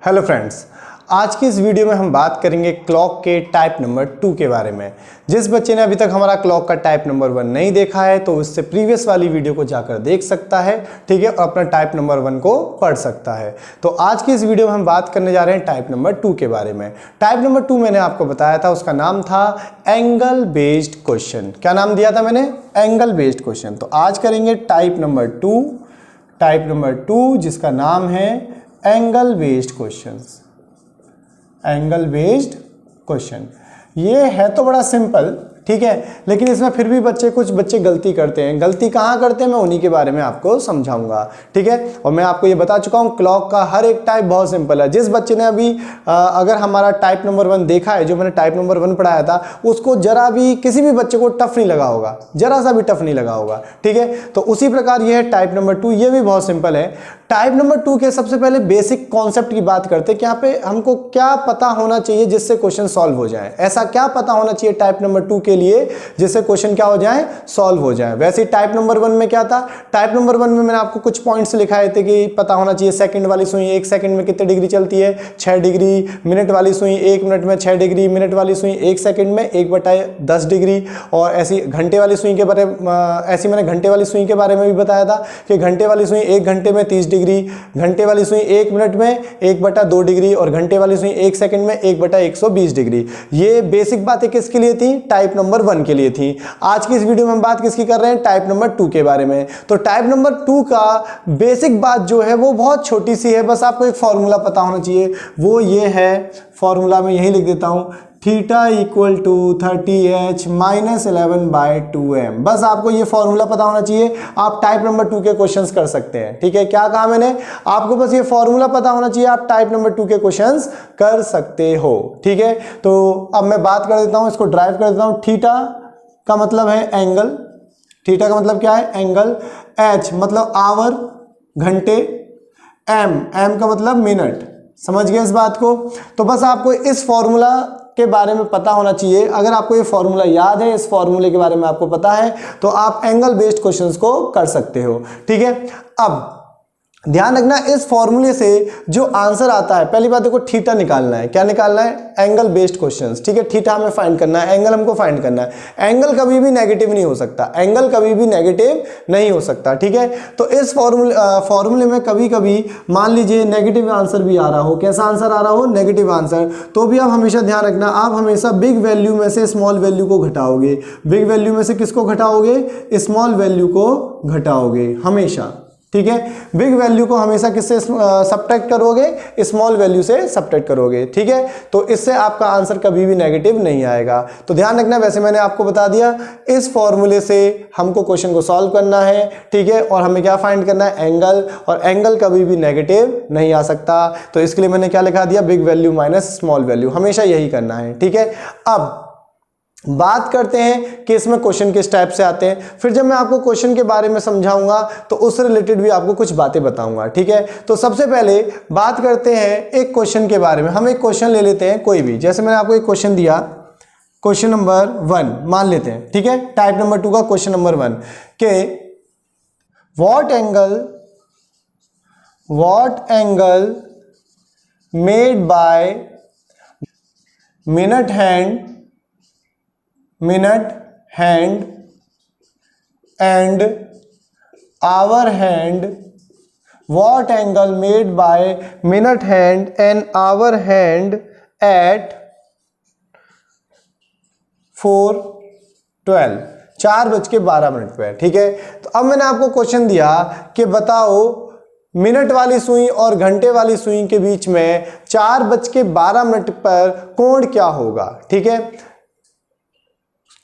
Hello friends, आज की इस वीडियो में हम बात करेंगे क्लॉक के टाइप नंबर 2 के बारे में। जिस बच्चे ने अभी तक हमारा क्लॉक का टाइप नंबर 1 नहीं देखा है तो उससे प्रीवियस वाली वीडियो को जाकर देख सकता है, ठीक है, और अपना टाइप नंबर 1 को पढ़ सकता है। तो आज की इस वीडियो में हम बात करने जा रहे हैं टाइप नंबर 2 के बारे में। टाइप नंबर 2 मैंने आपको बताया था, उसका नाम था एंगल बेस्ड क्वेश्चन। क्या नाम दिया था मैंने? Angle based question. तो आज करेंगे टाइप नंबर 2 जिसका नाम है angle based questions. Angle based question ये है तो बड़ा सिंपल, ठीक है, लेकिन इसमें फिर भी कुछ बच्चे गलती करते हैं। गलती कहाँ करते हैं मैं उन्हीं के बारे में आपको समझाऊंगा, ठीक है। और मैं आपको ये बता चुका हूँ क्लॉक का हर एक टाइप बहुत सिंपल है। जिस बच्चे ने अभी अगर हमारा टाइप नंबर 1 देखा है, जो मैंने टाइप नंबर 1 पढ़ाया था, उसको जरा भी किसी भी बच्चे को टफ नहीं लगा होगा, जरा सा भी टफ नहीं लगा होगा, ठीक है। तो उसी प्रकार ये है टाइप नंबर 2, ये भी बहुत सिंपल है। टाइप नंबर 2 के सबसे पहले बेसिक कॉन्सेप्ट की बात करते हैं कि यहाँ पे हमको क्या पता होना चाहिए जिससे क्वेश्चन सॉल्व हो जाए। ऐसा क्या पता होना चाहिए टाइप नंबर 2 के लिए जिससे क्वेश्चन क्या हो जाए, सॉल्व हो जाए। वैसे टाइप नंबर 1 में क्या था? टाइप नंबर 1 में मैंने आपको कुछ पॉइंट्स लिखाए थे कि पता होना चाहिए सेकंड वाली सुई 1 सेकंड में कितने डिग्री चलती है, 6 डिग्री। मिनट वाली सुई 1 मिनट में 6 डिग्री। मिनट वाली सुई 1 सेकंड में 1/10 डिग्री। और ऐसी घंटे वाली सुई के बारे ऐसी मैंने घंटे वाली सुई के बारे में भी बताया था कि घंटे वाली सुई 1 घंटे में 30 डिग्री, घंटे वाली सुई 1 मिनट में 1/2 डिग्री और घंटे वाली सुई 1 सेकंड में 1/120 डिग्री। ये बेसिक बातें किसके लिए थी? टाइप नंबर 1 के लिए थी। आज की इस वीडियो में हम बात किसकी कर रहे हैं? टाइप नंबर 2 के बारे में। तो टाइप नंबर 2 का बेसिक बात जो है वो बहुत छोटी सी है, बस आपको एक फॉर्मूला पता होना चाहिए। वो ये है, फॉर्मूला में यही लिख देता हूं, theta equal to 30h minus 11/2m। बस आपको ये फॉर्मूला पता होना चाहिए, आप टाइप नंबर 2 के क्वेश्चंस कर सकते हैं, ठीक है। क्या कहा मैंने? आपको बस ये फॉर्मूला पता होना चाहिए, आप टाइप नंबर 2 के क्वेश्चंस कर सकते हो, ठीक है। तो अब मैं बात कर देता हूं, इसको ड्राइव कर देता हूं। थीटा का मतलब है एंगल, थीटा का मतलब क्या है? एंगल। h मतलब आवर, घंटे। m का मतलब मिनट। समझ गए इस बात को? तो बस आपको इस फॉर्मूला के बारे में पता होना चाहिए। अगर आपको ये फॉर्मूला याद है, इस फॉर्मूले के बारे में आपको पता है, तो आप एंगल बेस्ड क्वेश्चंस को कर सकते हो, ठीक है। अब ध्यान रखना, इस फॉर्मूले से जो आंसर आता है, पहली बात देखो, थीटा निकालना है। क्या निकालना है? एंगल बेस्ड क्वेश्चंस, ठीक है। थीटा हमें फाइंड करना है, एंगल हमको फाइंड करना है। एंगल कभी भी नेगेटिव नहीं हो सकता, एंगल कभी भी नेगेटिव नहीं हो सकता, ठीक है। तो इस फॉर्मूले में कभी कभी मान लीजिए नेगेटिव आंसर भी आ रहा हो। कैसा आंसर आ रहा हो? Negative answer. तो भी आप हमेशा ध्यान रखना, आप हमेशा बिग वैल्यू में से स्मॉल वैल्यू को घटाओगे। बिग वैल्यू में से किसको घटाओगे? स्मॉल वैल्यू को घटाओगे हमेशा, ठीक है। बिग वैल्यू को हमेशा किससे सब्ट्रैक्ट करोगे? स्मॉल वैल्यू से सब्ट्रैक्ट करोगे, ठीक है। तो इससे आपका आंसर कभी भी नेगेटिव नहीं आएगा। तो ध्यान रखना, वैसे मैंने आपको बता दिया, इस फॉर्मूले से हमको क्वेश्चन को सॉल्व करना है, ठीक है। और हमें क्या फाइंड करना है? एंगल। और एंगल कभी भी नेगेटिव नहीं आ सकता, तो इसके लिए मैंने क्या लिखा दिया? Big value minus small value, हमेशा यही करना है, ठीक है। अब बात करते हैं कि इसमें क्वेश्चन किस टाइप से आते हैं। फिर जब मैं आपको क्वेश्चन के बारे में समझाऊंगा तो उस रिलेटेड भी आपको कुछ बातें बताऊंगा, ठीक है। तो सबसे पहले बात करते हैं एक क्वेश्चन के बारे में। हम एक क्वेश्चन ले लेते हैं कोई भी, जैसे मैंने आपको एक क्वेश्चन दिया, क्वेश्चन नंबर 1 मान लेते हैं, ठीक है। टाइप नंबर 2 का क्वेश्चन नंबर 1 के what angle made by minute hand and hour hand, what angle made by minute hand and hour hand at 4:12, 4:12 पे, ठीक है। तो अब मैंने आपको क्वेश्चन दिया कि बताओ मिनट वाली सुई और घंटे वाली सुई के बीच में 4:12 पर कोण क्या होगा, ठीक है।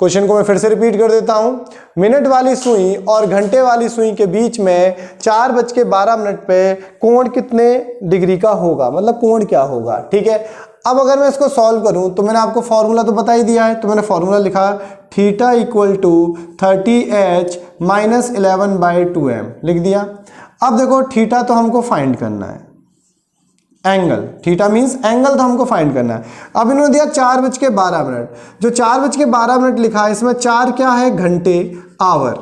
क्वेश्चन को मैं फिर से रिपीट कर देता हूं। मिनट वाली सुई और घंटे वाली सुई के बीच में 4:12 पे कोण कितने डिग्री का होगा, मतलब कोण क्या होगा, ठीक है। अब अगर मैं इसको सॉल्व करूं तो मैंने आपको फॉर्मूला तो बता ही दिया है, तो मैंने फॉर्मूला लिखा theta equal to 30h minus 11/2m लिख दिया। अब देखो, थीटा तो हमको फाइंड करना है, एंगल, थीटा मींस एंगल तो हमको फाइंड करना है। अब इन्होंने दिया 4:12, जो 4:12 लिखा है, इसमें 4 क्या है? घंटे, आवर,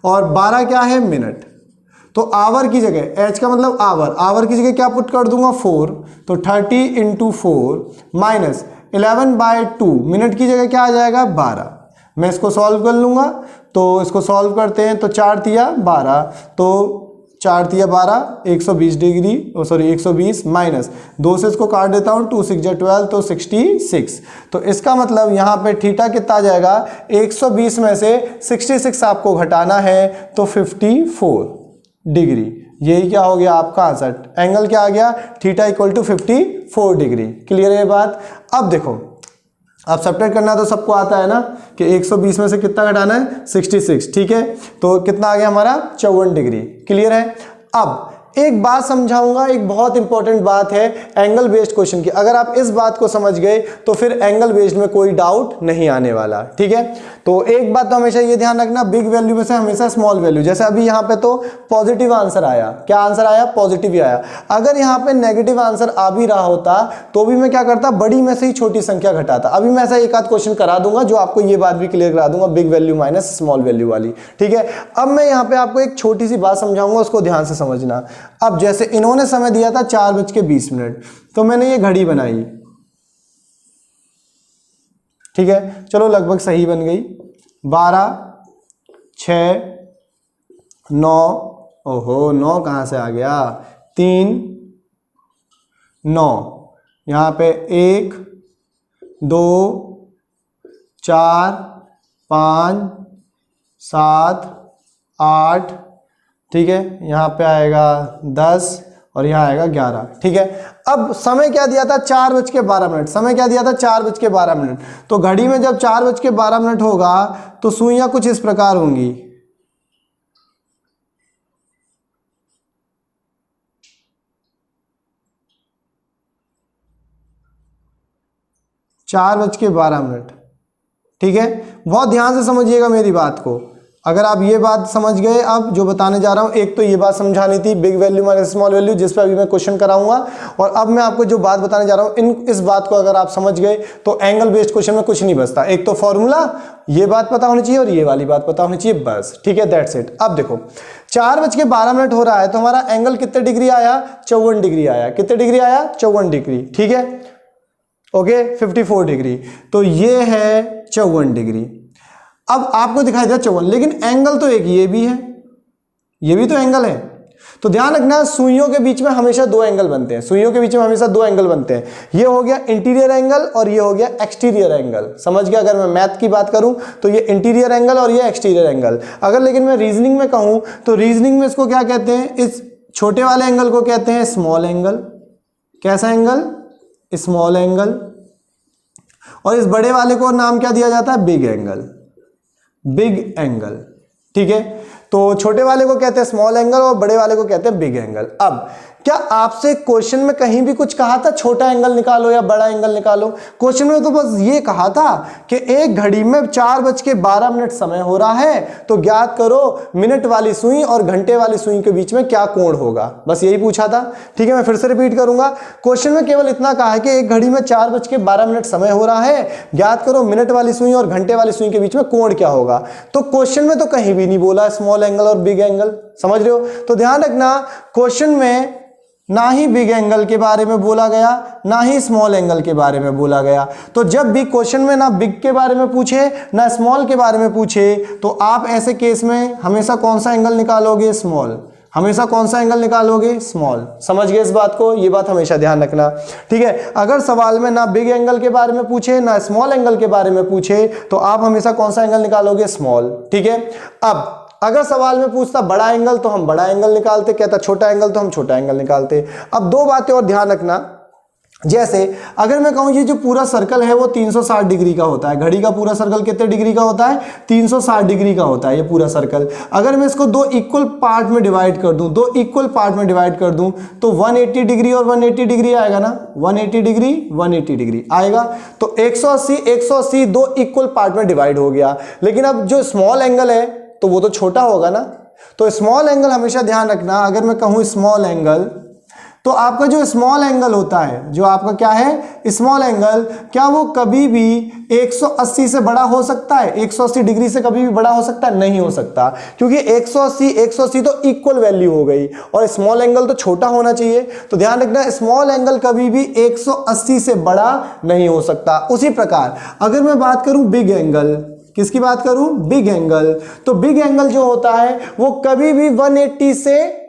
और 12 क्या है? मिनट। तो आवर की जगह एच का मतलब आवर की जगह क्या पुट कर दूंगा 4, तो 30 इंटू 4 माइनस 11/2 मिनट की जगह क्या आ जाएगा 12। मैं इसको सॉल्व कर लूँगा, तो इसको सॉल्व करते हैं तो 4 तिया 12, तो 4 तिया 12 120 डिग्री 120 माइनस 2 से इसको काट देता हूँ 2 6 12 तो 66। तो इसका मतलब यहाँ पे थीटा कितना आ जाएगा 120 में से 66 आपको घटाना है तो 54 डिग्री। यही क्या हो गया आपका आंसर, एंगल क्या आ गया theta equal to 54 degree. Clear है ये बात। अब देखो, अब सब्ट्रैक्ट करना तो सबको आता है ना कि 120 में से कितना घटाना है 66, ठीक है। तो कितना आ गया हमारा 54 डिग्री। क्लियर है। अब एक बात समझाऊंगा, एक बहुत इंपॉर्टेंट बात है एंगल बेस्ड क्वेश्चन की। अगर आप इस बात को समझ गए तो फिर एंगल बेस्ड में कोई डाउट नहीं आने वाला, ठीक है। तो एक बात तो हमेशा ये ध्यान रखना, बिग वैल्यू में से हमेशा स्मॉल वैल्यू, जैसे अभी यहाँ पे तो पॉजिटिव आंसर आया, क्या आंसर आया पॉजिटिव ही आया। अगर यहाँ पे नेगेटिव आंसर आ भी रहा होता तो भी मैं क्या करता, बड़ी में से ही छोटी संख्या घटाता। अभी मैं ऐसा एक आध क्वेश्चन करा दूंगा जो आपको ये बात भी क्लियर करा दूंगा, big value minus small value वाली, ठीक है। अब मैं यहाँ पे आपको एक छोटी सी बात समझाऊंगा, उसको ध्यान से समझना। अब जैसे इन्होंने समय दिया था 4:20, तो मैंने ये घड़ी बनाई, ठीक है, चलो लगभग सही बन गई। 12 6 9, ओहो 9 कहाँ से आ गया, 3 9, यहाँ पे 1 2 4 5 7 8, ठीक है, यहाँ पे आएगा 10 और यहाँ आएगा 11, ठीक है। अब समय क्या दिया था 4:12, समय क्या दिया था 4:12। तो घड़ी में जब 4:12 होगा तो सुइयां कुछ इस प्रकार होंगी, चार बज के 12, ठीक है। बहुत ध्यान से समझिएगा मेरी बात को। अगर आप ये बात समझ गए, अब जो बताने जा रहा हूँ, एक तो ये बात समझानी थी big value minus small value, जिस पर अभी मैं क्वेश्चन कराऊंगा, और अब मैं आपको जो बात बताने जा रहा हूँ इस बात को अगर आप समझ गए तो एंगल बेस्ड क्वेश्चन में कुछ नहीं बचता। एक तो फॉर्मूला, ये बात पता होनी चाहिए और ये वाली बात पता होनी चाहिए, बस, ठीक है, दैट्स इट। अब देखो 4:12 हो रहा है तो हमारा एंगल कितने डिग्री आया 54 डिग्री आया। कितने डिग्री आया 54 डिग्री, ठीक है, ओके 54 डिग्री। तो ये है 54 डिग्री। अब आपको दिखाई दिया 54, लेकिन एंगल तो एक ये भी है, ये भी तो एंगल है। तो ध्यान रखना सुइयों के बीच में हमेशा दो एंगल बनते हैं, सुइयों के बीच में हमेशा दो एंगल बनते हैं। ये हो गया इंटीरियर एंगल और ये हो गया एक्सटीरियर एंगल। समझ गया। अगर मैं मैथ की बात करूं तो ये इंटीरियर एंगल और ये एक्सटीरियर एंगल। अगर लेकिन मैं रीजनिंग में कहूं तो रीजनिंग में इसको क्या कहते हैं, इस छोटे वाले एंगल को कहते हैं स्मॉल एंगल। कैसा एंगल, स्मॉल एंगल। और इस बड़े वाले को नाम क्या दिया जाता है, बिग एंगल, बिग एंगल, ठीक है। तो छोटे वाले को कहते हैं स्मॉल एंगल और बड़े वाले को कहते हैं बिग एंगल। अब क्या आपसे क्वेश्चन में कहीं भी कुछ कहा था छोटा एंगल निकालो या बड़ा एंगल निकालो? क्वेश्चन में तो बस ये कहा था कि एक घड़ी में 4:12 समय हो रहा है, तो ज्ञात करो मिनट वाली सुई और घंटे वाली सुई के बीच में क्या कोण होगा, बस यही पूछा था। ठीक है, मैं फिर से रिपीट करूंगा। क्वेश्चन में केवल इतना कहा है कि एक घड़ी में 4:12 समय हो रहा है, ज्ञात करो मिनट वाली सुई और घंटे वाली सुई के बीच में कोण क्या होगा। तो क्वेश्चन में तो कहीं भी नहीं बोला स्मॉल एंगल और बिग एंगल, समझ रहे हो। तो ध्यान रखना, क्वेश्चन में ना ही बिग एंगल के बारे में बोला गया ना ही स्मॉल एंगल के बारे में बोला गया। तो जब भी क्वेश्चन में ना बिग के बारे में पूछे ना स्मॉल के बारे में पूछे, तो आप ऐसे केस में हमेशा कौन सा एंगल निकालोगे, स्मॉल। हमेशा कौन सा एंगल निकालोगे, स्मॉल। समझ गए इस बात को, ये बात हमेशा ध्यान रखना, ठीक है। अगर सवाल में ना बिग एंगल के बारे में पूछे ना स्मॉल एंगल के बारे में पूछे, तो आप हमेशा कौन सा एंगल निकालोगे, स्मॉल, ठीक है। अब अगर सवाल में पूछता बड़ा एंगल तो हम बड़ा एंगल निकालते, कहता छोटा एंगल तो हम छोटा एंगल निकालते। अब दो बातें और ध्यान रखना, जैसे अगर मैं कहूं ये जो पूरा सर्कल है वो 360 डिग्री का होता है, घड़ी का पूरा सर्कल कितने डिग्री का होता है, 360 डिग्री का होता है ये पूरा सर्कल। अगर मैं इसको दो इक्वल पार्ट में डिवाइड कर दूं, दो इक्वल पार्ट में डिवाइड कर दूं, तो 180 डिग्री और 180 डिग्री आएगा ना, 180 डिग्री 180 डिग्री आएगा। तो 180 दो इक्वल पार्ट में डिवाइड हो गया। लेकिन अब जो स्मॉल एंगल है तो वो तो छोटा होगा ना। तो स्मॉल एंगल हमेशा ध्यान रखना, अगर मैं कहूं स्मॉल एंगल तो आपका जो स्मॉल एंगल होता है, जो आपका क्या है स्मॉल एंगल, क्या वो कभी भी 180 से बड़ा हो सकता है? 180 डिग्री से कभी भी बड़ा हो सकता है? नहीं हो सकता, क्योंकि 180 तो इक्वल वैल्यू हो गई और स्मॉल एंगल तो छोटा होना चाहिए। तो ध्यान रखना, स्मॉल एंगल कभी भी 180 से बड़ा नहीं हो सकता। उसी प्रकार अगर मैं बात करूं बिग एंगल, किसकी बात करूं? Big angle. तो बिग एंगल जो होता है वो कभी भी 180 से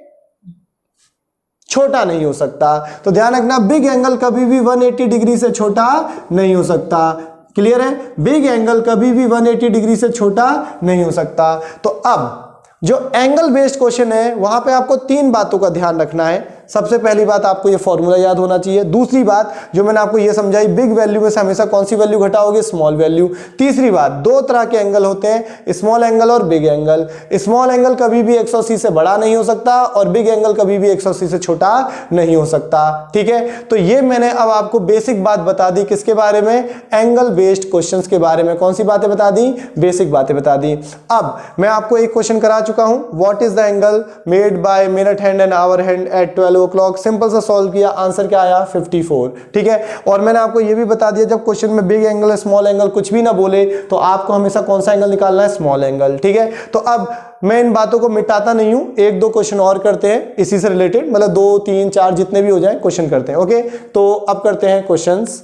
छोटा नहीं हो सकता। तो ध्यान रखना, बिग एंगल कभी भी 180 डिग्री से छोटा नहीं हो सकता। क्लियर है? बिग एंगल कभी भी 180 डिग्री से छोटा नहीं हो सकता। तो अब जो एंगल बेस्ड क्वेश्चन है वहां पे आपको 3 बातों का ध्यान रखना है। सबसे पहली बात, आपको ये फॉर्मूला याद होना चाहिए। दूसरी बात जो मैंने आपको ये समझाई, बिग वैल्यू में से हमेशा कौन सी वैल्यू घटाओगे? Small value. तीसरी बात, 2 तरह के एंगल होते हैं, स्मॉल एंगल और बिग एंगल। स्मॉल एंगल कभी भी 180 से बड़ा नहीं हो सकता और बिग एंगल कभी भी 180 से छोटा नहीं हो सकता। ठीक है, तो ये मैंने अब आपको बेसिक बात बता दी किसके बारे में? एंगल बेस्ड क्वेश्चंस के बारे में। कौन सी बातें बता दी? बेसिक बातें बता दी। अब मैं आपको एक क्वेश्चन करा चुका हूं, what is the angle made by minute hand and hour hand at 12 o'clock। Simple सा सॉल्व किया, आंसर क्या आया? 54। ठीक है, और मैंने आपको यह भी बता दिया, जब क्वेश्चन में बिग एंगल स्मॉल एंगल कुछ भी ना बोले तो आपको हमेशा कौन सा एंगल निकालना है? Small angle. ठीक है, तो अब मैं इन बातों को मिटाता नहीं हूं, 1-2 क्वेश्चन और करते हैं इसी से रिलेटेड, मतलब 2, 3, 4 जितने भी हो जाए क्वेश्चन करते हैं। ओके, तो अब करते हैं क्वेश्चंस।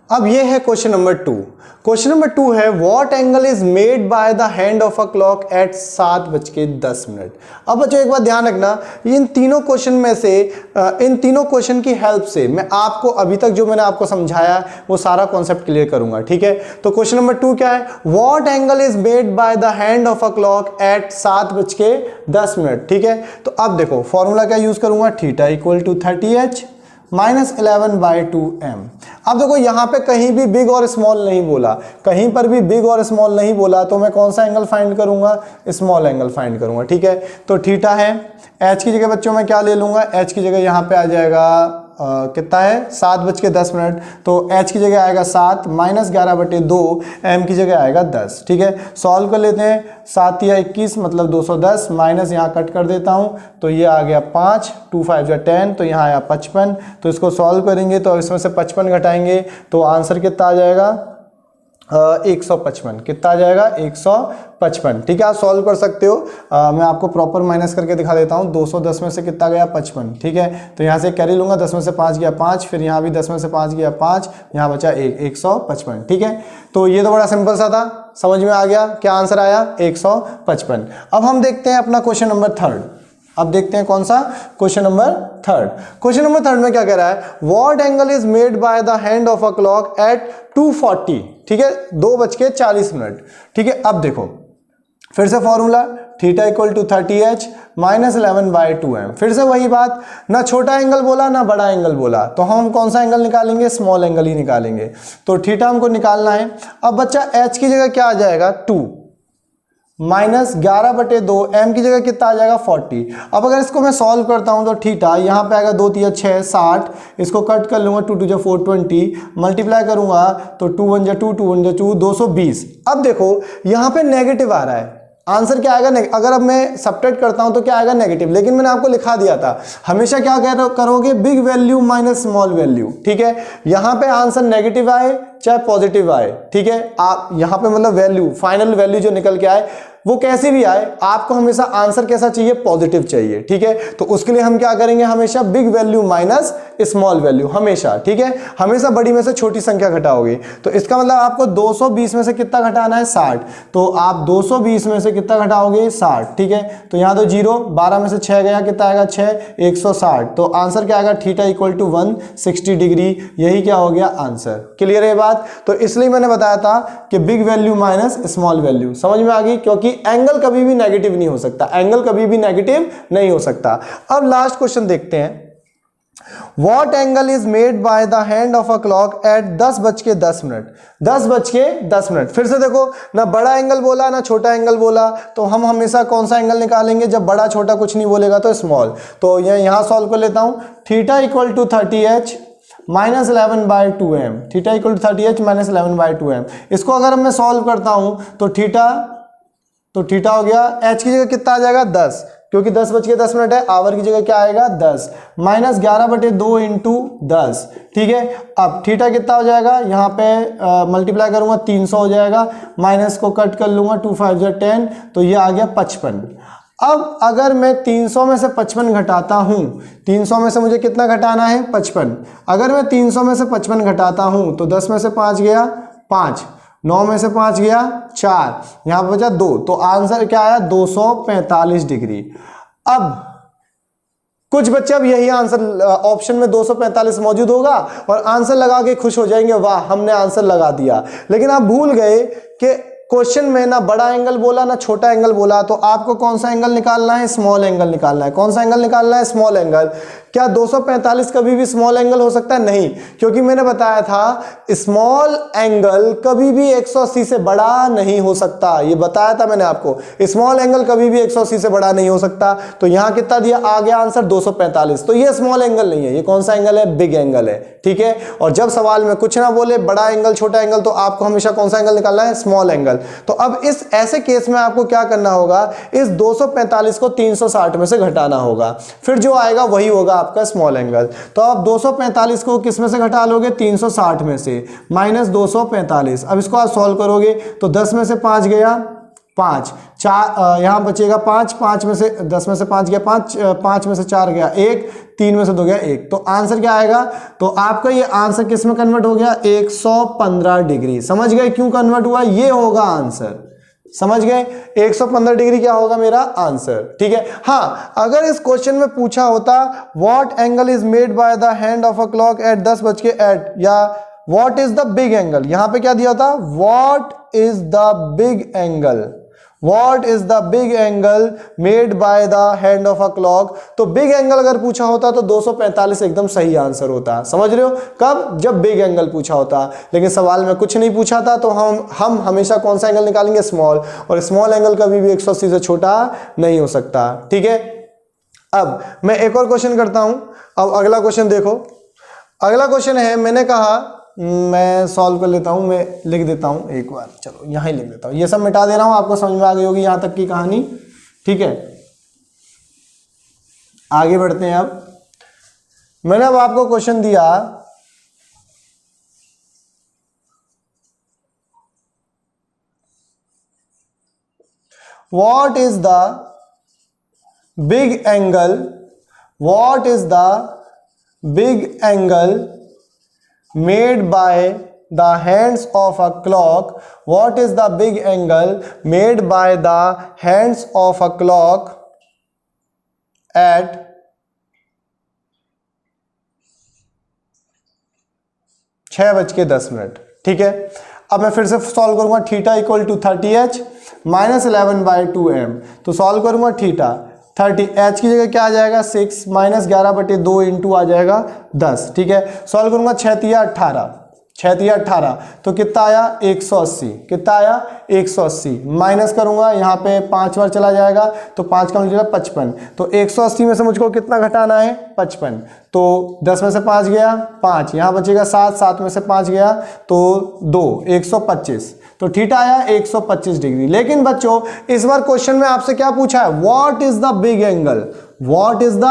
अब ये है क्वेश्चन नंबर 2। क्वेश्चन नंबर 2 है, what angle is made by the hand of a clock at 7:10। अब बच्चों एक बात ध्यान रखना, इन तीनों क्वेश्चन में से इन तीनों क्वेश्चन की हेल्प से मैं आपको अभी तक जो मैंने आपको समझाया वो सारा कॉन्सेप्ट क्लियर करूंगा। ठीक है, तो क्वेश्चन नंबर 2 क्या है? What angle is made by the hand of a clock at 7:10। ठीक है, तो अब देखो फॉर्मूला क्या यूज करूंगा? Theta equal to 30h minus 11/2m। अब देखो यहां पे कहीं भी बिग और स्मॉल नहीं बोला, कहीं पर भी बिग और स्मॉल नहीं बोला, तो मैं कौन सा एंगल फाइंड करूंगा? स्मॉल एंगल फाइंड करूंगा। ठीक है, तो थीटा है, h की जगह बच्चों मैं क्या ले लूंगा? h की जगह यहां पे आ जाएगा कितना है? 7:10। तो h की जगह आएगा 7 माइनस 11/2, m की जगह आएगा 10। ठीक है, सॉल्व कर लेते हैं। 7 या 21 मतलब 210, माइनस यहाँ कट कर देता हूँ तो ये आ गया 5, 2 5 या 10, तो यहाँ आया 55। तो इसको सॉल्व करेंगे तो इसमें से 55 घटाएंगे तो आंसर कितना आ जाएगा? 155। कितना आ जाएगा? 155। ठीक है, आप सॉल्व कर सकते हो। मैं आपको प्रॉपर माइनस करके दिखा देता हूँ। 210 में से कितना गया? 55। ठीक है, तो यहाँ से कैरी लूंगा, 10 में से 5 गया 5, फिर यहाँ भी 10 में से 5 गया 5, यहाँ बचा 155। ठीक है, तो ये तो बड़ा सिंपल सा था, समझ में आ गया क्या आंसर आया? 155। अब हम देखते हैं अपना क्वेश्चन नंबर 3। अब देखते हैं कौन सा? Question number 3। क्वेश्चन नंबर 3 में क्या कह रहा है? What angle is made by the hand of a clock at 2:40। ठीक है, 2:40। ठीक है, अब देखो फिर से formula, theta equal to 30h minus 11/2m। फिर से वही बात, ना छोटा एंगल बोला ना बड़ा एंगल बोला, तो हम कौन सा एंगल निकालेंगे? स्मॉल एंगल ही निकालेंगे। तो थीटा हमको निकालना है। अब बच्चा h की जगह क्या आ जाएगा? 2 माइनस 11/2, m की जगह कितना आ जाएगा? 40। अब अगर इसको मैं सॉल्व करता हूं तो थीटा यहाँ पे आएगा 2 3 6 60, इसको कट कर लूंगा 2 2 4 20, मल्टीप्लाई करूंगा तो 2 1 2 2 1 2 220। अब देखो यहाँ पे नेगेटिव आ रहा है, आंसर क्या आएगा? अगर अब मैं सब्ट्रैक्ट करता हूं तो क्या आएगा? नेगेटिव। लेकिन मैंने आपको लिखा दिया था हमेशा क्या करोगे? Big value minus small value. ठीक है, यहां पे आंसर नेगेटिव आए चाहे पॉजिटिव आए, ठीक है, आप यहां पे मतलब वैल्यू, फाइनल वैल्यू जो निकल के आए वो कैसे भी आए, आपको हमेशा आंसर कैसा चाहिए? पॉजिटिव चाहिए। ठीक है, तो उसके लिए हम क्या करेंगे? हमेशा big value minus small value, हमेशा। ठीक है, हमेशा बड़ी में से छोटी संख्या घटाओगे। तो इसका मतलब आपको 220 में से कितना घटाना है? 60। तो आप 220 में से कितना घटाओगे? 60। ठीक है, तो यहाँ तो 0, 12 में से 6 गया, कितना आएगा? 6, 160। तो आंसर क्या आएगा? Theta equal to 160 degree. यही क्या हो गया? आंसर। क्लियर है बात? तो इसलिए मैंने बताया था कि big value minus small value. समझ में आ गई? क्योंकि एंगल कभी भी नेगेटिव नहीं हो सकता, एंगल कभी भी नेगेटिव नहीं हो सकता। अब लास्ट क्वेश्चन देखते हैं। What angle is made by the hand of a clock at 10:10? 10:10। फिर से देखो, ना बड़ा एंगल बोला ना छोटा एंगल बोला, तो हम हमेशा कौन सा एंगल निकालेंगे? जब बड़ा छोटा कुछ नहीं बोलेगा तो स्मॉल। तो यहां सॉल्व कर लेता हूं। Theta equal to 30h minus 11/2m। Theta equal to 30h minus 11/2m। इसको अगर मैं सॉल्व करता हूं तो थीटा हो गया, h की जगह कितना आ जाएगा? 10, क्योंकि 10:10 है, आवर की जगह क्या आएगा 10, माइनस 11/2 इंटू 10, ठीक है। अब थीटा कितना हो जाएगा, यहाँ पे मल्टीप्लाई करूंगा 300 हो जाएगा, माइनस को कट कर लूंगा, 2 5 10, तो ये आ गया 55। अब अगर मैं 300 में से 55 घटाता हूं, 300 में से मुझे कितना घटाना है 55, अगर मैं 300 में से 55 घटाता हूं तो 10 में से 5 गया 5, 9 में से 5 गया 4, यहां पर बचा 2, तो आंसर क्या आया 245 डिग्री। अब कुछ बच्चे अब यही आंसर ऑप्शन में 245 मौजूद होगा और आंसर लगा के खुश हो जाएंगे, वाह हमने आंसर लगा दिया, लेकिन आप भूल गए कि क्वेश्चन में ना बड़ा एंगल बोला ना छोटा एंगल बोला, तो आपको कौन सा एंगल निकालना है, स्मॉल एंगल निकालना है। कौन सा एंगल निकालना है, स्मॉल एंगल। क्या 245 कभी भी स्मॉल एंगल हो सकता है, नहीं, क्योंकि मैंने बताया था स्मॉल एंगल कभी भी 180 से बड़ा नहीं हो सकता, ये बताया था मैंने आपको, स्मॉल एंगल कभी भी 180 से बड़ा नहीं हो सकता। तो यहां कितना दिया, आ गया आंसर 245, तो ये स्मॉल एंगल नहीं है, ये कौन सा एंगल है, बिग एंगल है, ठीक है। और जब सवाल में कुछ ना बोले बड़ा एंगल छोटा एंगल, तो आपको हमेशा कौन सा एंगल निकालना है, स्मॉल एंगल। तो अब इस ऐसे केस में आपको क्या करना होगा, इस 245 को 360 में से घटाना होगा, फिर जो आएगा वही होगा आपका स्मॉल एंगल। तो आप 245 को किस में से घटा लोगे, 360 में से, माइनस 245। अब इसको आप सॉल्व करोगे तो 10 में से 5 गया 5, 4 यहां बचेगा 5, 5 में से 10 में से 5 गया 5, 5 में से 4 गया 1, 3 में से 2 गया 1, तो आंसर क्या आएगा, तो आपका ये आंसर किस में कन्वर्ट हो गया, 115 डिग्री। समझ गए क्यों कन्वर्ट हुआ, ये होगा आंसर, समझ गए। 115 डिग्री क्या होगा मेरा आंसर, ठीक है। हाँ, अगर इस क्वेश्चन में पूछा होता what angle is made by the hand of a clock at 10:08, या what is the big angle, यहां पे क्या दिया था, what is the big angle, What is the big angle made by the hand of a clock, तो big angle अगर पूछा होता तो 245 एकदम सही आंसर होता, समझ रहे हो, कब, जब बिग एंगल पूछा होता। लेकिन सवाल में कुछ नहीं पूछा था, तो हम हमेशा कौन सा एंगल निकालेंगे, स्मॉल, और स्मॉल एंगल कभी भी 180 से छोटा नहीं हो सकता, ठीक है। अब मैं एक और क्वेश्चन करता हूं। अब अगला क्वेश्चन देखो, अगला क्वेश्चन है, मैंने कहा मैं सॉल्व कर लेता हूं, मैं लिख देता हूं एक बार, चलो यहां ही लिख देता हूं, ये सब मिटा दे रहा हूं, आपको समझ में आ गई होगी यहां तक की कहानी, ठीक है। आगे बढ़ते हैं। अब मैंने अब आपको क्वेश्चन दिया, what is the big angle, what is the big angle made by the hands of a clock, what is the big angle made by the hands of a clock at 6:10, ठीक है। अब मैं फिर से solve करूंगा, theta equal to 30h minus 11/2m, तो solve करूंगा theta 30h की जगह क्या आ जाएगा 6, माइनस 11/2 इंटू आ जाएगा 10, ठीक है। सॉल्व करूंगा 6×3=18, तो कितना आया 180, कितना आया 180, माइनस करूंगा यहाँ पे 5 बार चला जाएगा, तो 5 का मतलब 55, तो 180 में से मुझको कितना घटाना है 55, तो 10 में से 5 गया 5, यहाँ बचेगा 7, 7 में से 5 गया तो 2, 125, तो थीटा आया 125 डिग्री। लेकिन बच्चों इस बार क्वेश्चन में आपसे क्या पूछा है, what is the big angle, what is the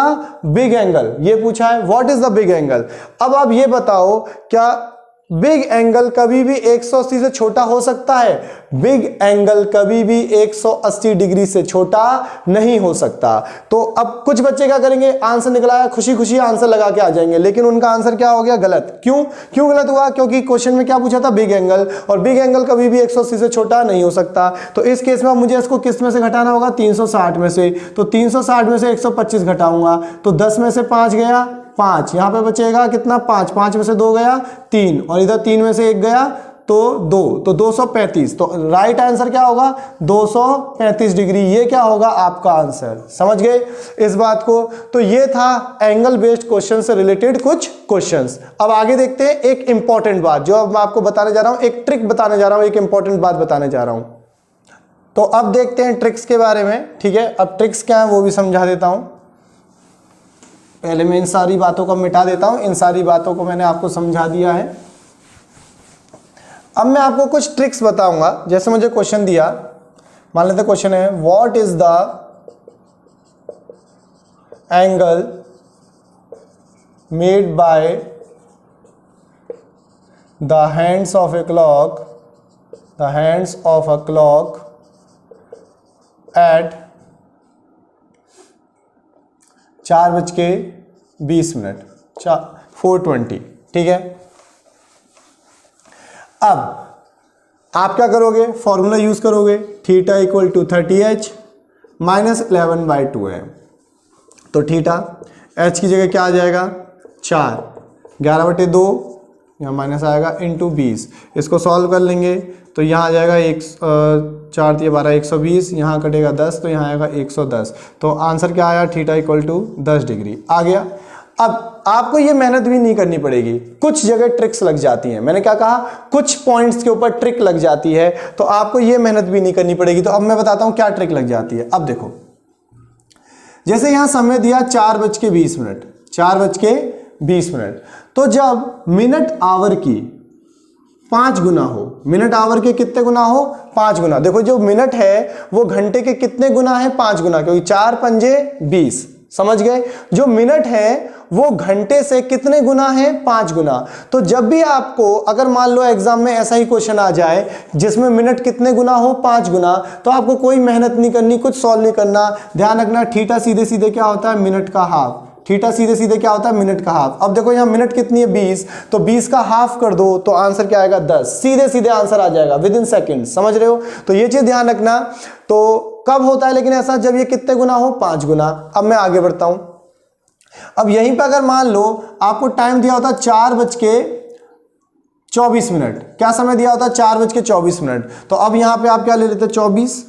big angle, ये पूछा है, what is the big angle. अब आप ये बताओ, क्या बिग एंगल कभी भी 180 से छोटा हो सकता है, बिग एंगल कभी भी 180 डिग्री से छोटा नहीं हो सकता। तो अब कुछ बच्चे क्या करेंगे, आंसर निकला है, खुशी खुशी आंसर लगा के आ जाएंगे, लेकिन उनका आंसर क्या हो गया, गलत। क्यों गलत हुआ, क्योंकि क्वेश्चन में क्या पूछा था, बिग एंगल, और बिग एंगल कभी भी 180 से छोटा नहीं हो सकता। तो इस केस में मुझे इसको किस में से घटाना होगा, 360 में से, तो 360 में से 125 घटाऊंगा, तो 10 में से 5 गया 5, यहां पे बचेगा कितना 5, 5 में से 2 गया 3, और इधर 3 में से 1 गया तो 2, तो 235, तो राइट आंसर क्या होगा 235 डिग्री, ये क्या होगा आपका आंसर। समझ गए इस बात को। तो ये था एंगल बेस्ड क्वेश्चन से रिलेटेड कुछ क्वेश्चंस। अब आगे देखते हैं एक इंपॉर्टेंट बात जो अब मैं आपको बताने जा रहा हूं, एक ट्रिक बताने जा रहा हूं, एक इंपॉर्टेंट बात बताने जा रहा हूं। तो अब देखते हैं ट्रिक्स के बारे में, ठीक है। अब ट्रिक्स क्या है वो भी समझा देता हूं, पहले मैं इन सारी बातों को मिटा देता हूं, इन सारी बातों को मैंने आपको समझा दिया है। अब मैं आपको कुछ ट्रिक्स बताऊंगा। जैसे मुझे क्वेश्चन दिया, मान लेते क्वेश्चन है what is the angle made by the hands of a clock, the hands of a clock at 4:20, 4:20, ठीक है। अब आप क्या करोगे, फॉर्मूला यूज करोगे, theta equal to 30h minus 11/2 तो थीटा h की जगह क्या आ जाएगा 4, 11/2 यहाँ माइनस आएगा इंटू 20, इसको सॉल्व कर लेंगे तो यहाँ आ जाएगा 4 × 12 120, यहाँ कटेगा 10 तो यहाँ आएगा 110, तो आंसर क्या आया, थीटा इक्वल टू 10 डिग्री आ गया। अब आपको ये मेहनत भी नहीं करनी पड़ेगी, कुछ जगह ट्रिक्स लग जाती हैं, मैंने क्या कहा, कुछ पॉइंट्स के ऊपर ट्रिक लग जाती है, तो आपको ये मेहनत भी नहीं करनी पड़ेगी। तो अब मैं बताता हूं क्या ट्रिक लग जाती है। अब देखो, जैसे यहां समय दिया 4:20, 4:20, तो जब मिनट आवर की 5 गुना हो, मिनट आवर के कितने गुना हो, 5 गुना। देखो जो मिनट है वो घंटे के कितने गुना है, 5 गुना, क्योंकि 4 पंजे 20, समझ गए। जो मिनट है वो घंटे से कितने गुना है, 5 गुना। तो जब भी आपको अगर मान लो एग्जाम में ऐसा ही क्वेश्चन आ जाए जिसमें मिनट कितने गुना हो, 5 गुना, तो आपको कोई मेहनत नहीं करनी, कुछ सॉल्व नहीं करना। ध्यान रखना, थीटा सीधे सीधे क्या होता है, मिनट का हाफ। थीटा सीधे सीधे क्या होता है, मिनट का हाफ। अब देखो यहाँ मिनट कितनी है 20, तो 20 का हाफ कर दो तो आंसर क्या आएगा 10, सीधे सीधे आंसर आ जाएगा विद इन सेकेंड, समझ रहे हो। तो ये चीज ध्यान रखना। तो कब होता है लेकिन ऐसा, जब ये कितने गुना हो, 5 गुना। अब मैं आगे बढ़ता हूं। अब यहीं पे अगर मान लो आपको टाइम दिया होता 4:24, क्या समय दिया होता 4:24, तो अब यहां पे आप क्या ले लेते 24,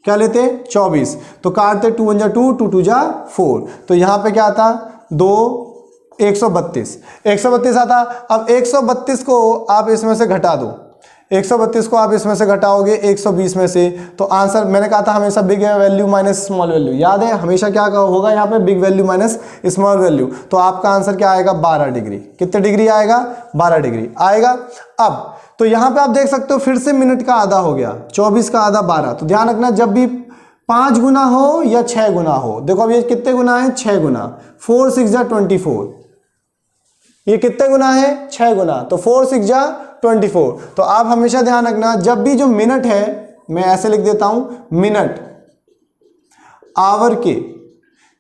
क्या लेते 24, तो काटते 2 × 2, 2 × 2 = 4, तो यहां पे क्या आता 2 132 आता। अब 132 को आप इसमें से घटा दो, 132 को आप इसमें से घटाओगे 120 में से, तो आंसर, मैंने कहा था हमेशा big value minus small value, याद है हमेशा क्या होगा यहाँ पे, big value minus small value. तो आपका आंसर क्या आएगा 12 डिग्री। कितने डिग्री आएगा, 12 डिग्री आएगा। अब तो यहाँ पे आप देख सकते हो फिर से मिनट का आधा हो गया, 24 का आधा 12। तो ध्यान रखना, जब भी 5 गुना हो या 6 गुना हो, देखो अब ये कितने गुना है, 6 गुना, 4 × 6 = 24, ये कितने गुना है, 6 गुना, तो 4 × 6 = 24। तो आप हमेशा ध्यान रखना, जब भी जो मिनट है, मैं ऐसे लिख देता हूं, मिनट आवर के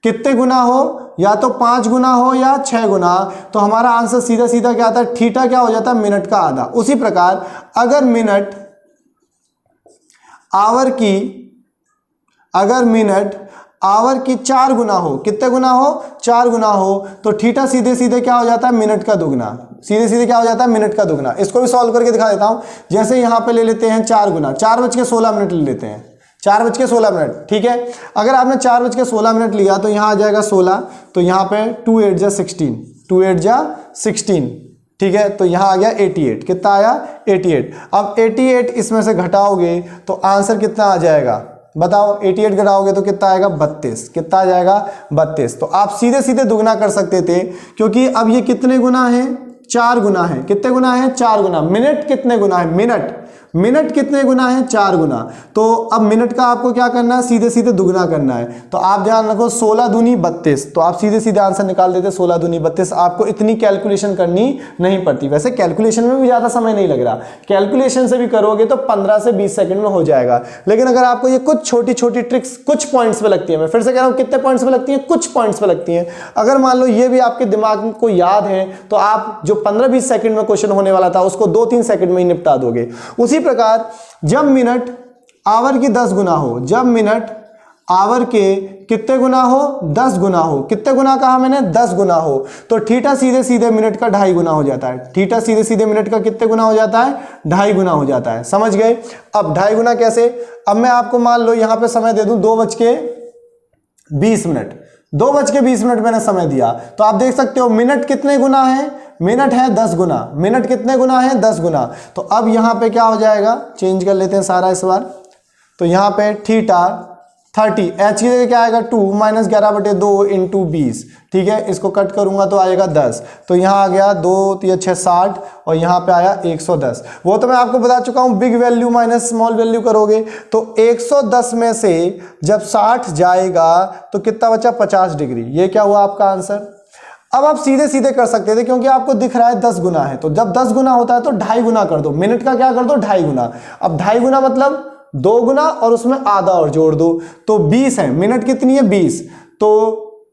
कितने गुना हो, या तो 5 गुना हो या 6 गुना, तो हमारा आंसर सीधा सीधा क्या आता है, थीटा क्या हो जाता है, मिनट का आधा। उसी प्रकार अगर मिनट आवर की 4 गुना हो, कितने गुना हो, 4 गुना हो, तो थीटा सीधे सीधे क्या हो जाता है, मिनट का दुगना, सीधे सीधे क्या हो जाता है, मिनट का दुगना। इसको भी सॉल्व करके दिखा देता हूं। जैसे यहां पे ले लेते हैं 4 गुना, 4:16 ले लेते हैं, 4:16, ठीक है। अगर आपने 4:16 लिया तो यहां आ जाएगा 16, तो यहां पे 2 × 8 = 16, 2 × 8 = 16, ठीक है। तो यहां आ गया 88, कितना आया 88। अब 88 इसमें से घटाओगे तो आंसर कितना आ जाएगा, बताओ, 88 घटाओगे तो कितना आएगा 32, कितना आ जाएगा 32। तो आप सीधे सीधे दुगना कर सकते थे, क्योंकि अब ये कितने गुना है, 4 गुना है। कितने गुना है, 4 गुना। मिनट कितने गुना है, मिनट कितने गुना है, 4 गुना। तो अब मिनट का आपको क्या करना है, सीधे सीधे दुगना करना है। तो आप ध्यान रखो 16 दूनी 32, तो आप सीधे सीधे आंसर निकाल देते 16 दूनी 32। आपको इतनी कैलकुलेशन करनी नहीं पड़ती। वैसे कैलकुलेशन में भी ज़्यादा समय नहीं लग रहा, कैलकुलेशन से भी करोगे तो 15 से 20 सेकंड में हो जाएगा। लेकिन अगर आपको ये कुछ छोटी छोटी ट्रिक्स कुछ पॉइंट्स पे लगती है, मैं फिर से कह रहा हूँ कितने पॉइंट्स पे लगती है, कुछ पॉइंट्स पे लगती है। अगर मान लो ये भी आपके दिमाग को याद है तो आप जो 15-20 सेकंड में क्वेश्चन होने वाला था उसको 2-3 सेकंड में ही निपटा दोगे। उसी प्रकार जब मिनट आवर की 10 गुना हो, जब मिनट आवर के कितने गुना हो, 10 गुना हो। कितने गुना कहा मैंने, 10 गुना हो। तो थीटा सीधे सीधे मिनट का 2.5 गुना हो जाता है। थीटा सीधे सीधे मिनट का कितने गुना हो जाता है, 2.5 गुना हो जाता है। समझ गए। अब 2.5 गुना कैसे, अब मैं आपको मान लो यहां पे समय दे दूं 2:20, 2:20 मैंने समय दिया, तो आप देख सकते हो मिनट कितने गुना है, मिनट है 10 गुना। मिनट कितने गुना है, 10 गुना। तो अब यहां पे क्या हो जाएगा, चेंज कर लेते हैं सारा इस बार। तो यहां पे थीटा 30, h की जगह क्या आएगा 2 माइनस 11/2 इंटू 20, ठीक है। इसको कट करूंगा तो आएगा 10, तो यहाँ आ गया 2 3 6 60 और यहाँ पे आया 110। वो तो मैं आपको बता चुका हूँ, big value minus small value करोगे तो 110 में से जब 60 जाएगा तो कितना बचा 50 डिग्री। ये क्या हुआ आपका आंसर। अब आप सीधे सीधे कर सकते थे क्योंकि आपको दिख रहा है 10 गुना है, तो जब 10 गुना होता है तो 2.5 गुना कर दो। मिनट का क्या कर दो 2.5 गुना। अब 2.5 गुना मतलब 2 गुना और उसमें आधा और जोड़ दो, तो 20 है। मिनट कितनी है 20, तो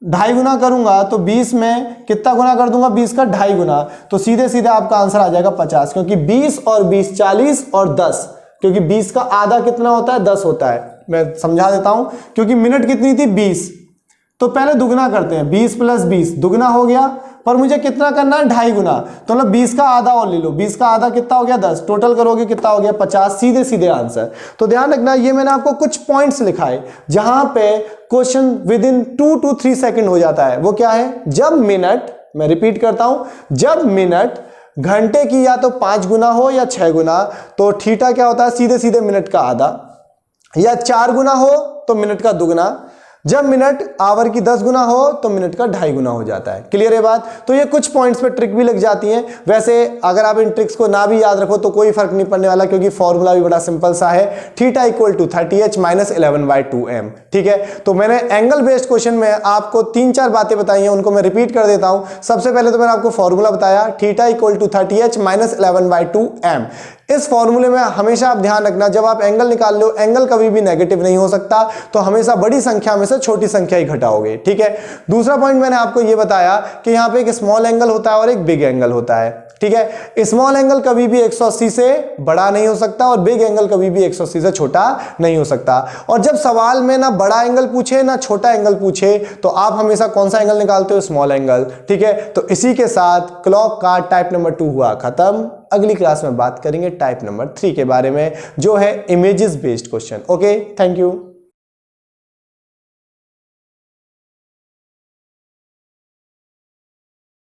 2.5 गुना करूंगा तो 20 में कितना गुना कर दूंगा 20 का 2.5 गुना, तो सीधे सीधे आपका आंसर आ जाएगा 50, क्योंकि 20 और 20 40 और 10, क्योंकि 20 का आधा कितना होता है 10 होता है। मैं समझा देता हूं, क्योंकि मिनट कितनी थी 20, तो पहले दुगना करते हैं, 20 + 20 दुगना हो गया, पर मुझे कितना करना है 2.5 गुना, तो मतलब 20 का आधा और ले लो, 20 का आधा कितना हो गया 10, टोटल करोगे कितना हो गया 50, सीधे सीधे आंसर। तो ध्यान रखना, ये मैंने आपको कुछ पॉइंट्स लिखा है जहां पे question with in 2 to 3 second हो जाता है। वो क्या है, जब मिनट, मैं रिपीट करता हूं, जब मिनट घंटे की या तो 5 गुना हो या 6 गुना, तो थीटा क्या होता है सीधे सीधे मिनट का आधा, या 4 गुना हो तो मिनट का दुगना, जब मिनट आवर की 10 गुना हो तो मिनट का 2.5 गुना हो जाता है। क्लियर है बात। तो ये कुछ पॉइंट्स पे ट्रिक भी लग जाती हैं। वैसे अगर आप इन ट्रिक्स को ना भी याद रखो तो कोई फर्क नहीं पड़ने वाला, क्योंकि फॉर्मूला भी बड़ा सिंपल सा है, थीटा = 30h - 11/2m, ठीक है। तो मैंने एंगल बेस्ड क्वेश्चन में आपको 3-4 बातें बताई हैं, उनको मैं रिपीट कर देता हूं। सबसे पहले तो मैंने आपको फॉर्मूला बताया, थीटा = 30h - 11/2m। इस फॉर्मूले में हमेशा आप ध्यान रखना, जब आप एंगल निकाल लो, एंगल कभी भी नेगेटिव नहीं हो सकता, तो हमेशा बड़ी संख्या में से छोटी संख्या ही घटाओगे, ठीक है। दूसरा पॉइंट मैंने आपको यह बताया कि यहां पे एक स्मॉल एंगल होता है और एक बिग एंगल होता है, ठीक है। स्मॉल एंगल कभी भी 180 से बड़ा नहीं हो सकता और बिग एंगल कभी भी 180 से छोटा नहीं हो सकता। और जब सवाल में ना बड़ा एंगल पूछे ना छोटा एंगल पूछे, तो आप हमेशा कौन सा एंगल निकालते हो, स्मॉल एंगल, ठीक है। तो इसी के साथ क्लॉक का टाइप नंबर 2 हुआ खत्म। अगली क्लास में बात करेंगे टाइप नंबर 3 के बारे में, जो है images based question. Okay, thank you.